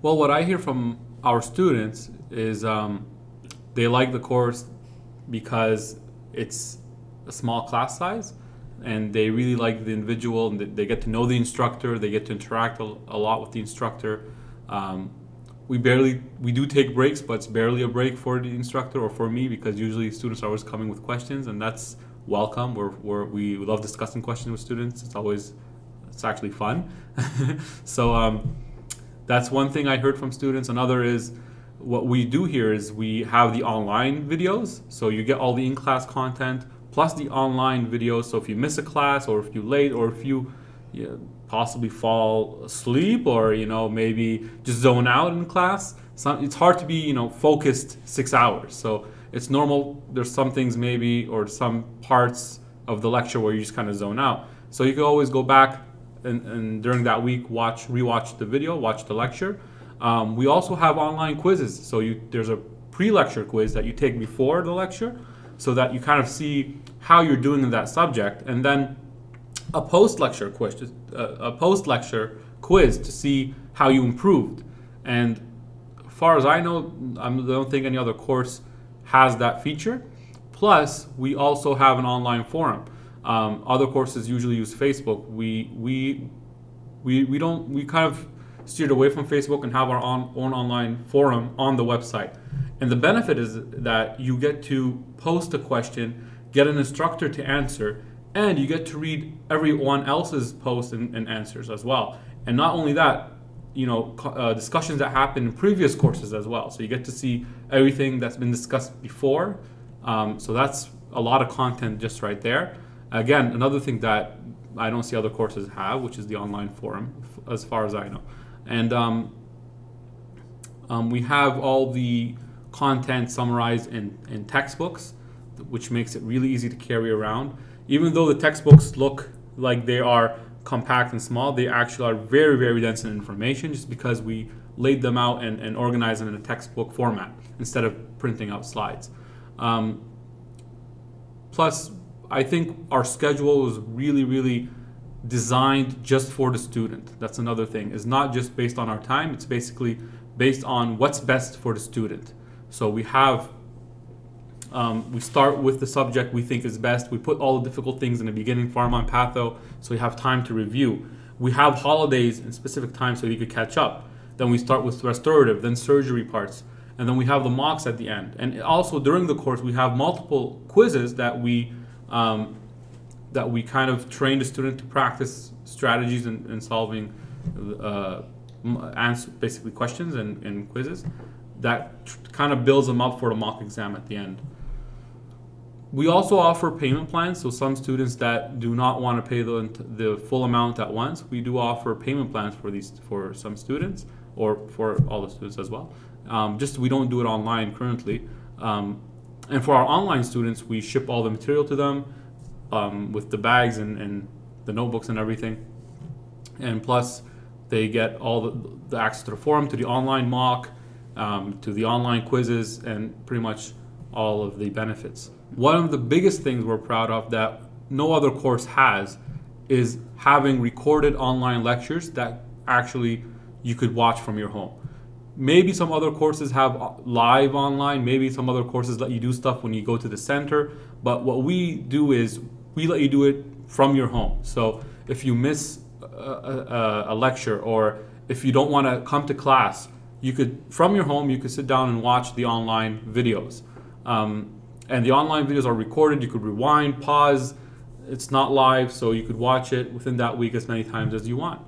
Well, what I hear from our students is they like the course because it's a small class size, and they really like the individual, and they get to know the instructor, they get to interact a lot with the instructor. We do take breaks, but it's barely a break for the instructor or for me, because usually students are always coming with questions, and that's welcome. We love discussing questions with students. It's actually fun. So that's one thing I heard from students. Another is, what we do here is we have the online videos, so you get all the in-class content plus the online videos. So if you miss a class, or if you're late, or if you possibly fall asleep, or maybe just zone out in class, it's hard to be focused 6 hours. So it's normal. There's some things maybe, or some parts of the lecture where you just kind of zone out. So you can always go back and during that week rewatch the video, watch the lecture. We also have online quizzes. So there's a pre-lecture quiz that you take before the lecture, so that you kind of see how you're doing in that subject, and then a post-lecture quiz to see how you improved. And as far as I know, I don't think any other course has that feature. Plus, we also have an online forum. Other courses usually use Facebook. We kind of steered away from Facebook and have our own online forum on the website. And the benefit is that you get to post a question, get an instructor to answer, and you get to read everyone else's posts and answers as well. And not only that, discussions that happen in previous courses as well. So you get to see everything that's been discussed before. So that's a lot of content just right there. Again, another thing that I don't see other courses have, which is the online forum, as far as I know. And we have all the content summarized in textbooks, which makes it really easy to carry around. Even though the textbooks look like they are compact and small, they actually are very, very dense in information, just because we laid them out and organized them in a textbook format instead of printing out slides. Plus, I think our schedule is really, really designed just for the student. That's another thing. It's not just based on our time, it's basically based on what's best for the student. So we have, we start with the subject we think is best. We put all the difficult things in the beginning, pharma and patho, so you have time to review. We have holidays in specific times so you could catch up. Then we start with restorative, then surgery parts, and then we have the mocks at the end. And also during the course, we have multiple quizzes that we kind of train the student to practice strategies in solving basically questions and quizzes. That kind of builds them up for the mock exam at the end. We also offer payment plans, so some students that do not want to pay the full amount at once, we do offer payment plans for some students, or for all the students as well. Just we don't do it online currently. And for our online students, we ship all the material to them with the bags and the notebooks and everything. And plus, they get all the access to the forum, to the online mock, to the online quizzes, and pretty much all of the benefits. One of the biggest things we're proud of that no other course has is having recorded online lectures that actually you could watch from your home. Maybe some other courses have live online, maybe some other courses let you do stuff when you go to the center, but what we do is we let you do it from your home. So if you miss a lecture, or if you don't want to come to class, you could, from your home, you could sit down and watch the online videos. And the online videos are recorded. You could rewind, pause. It's not live, so you could watch it within that week as many times as you want.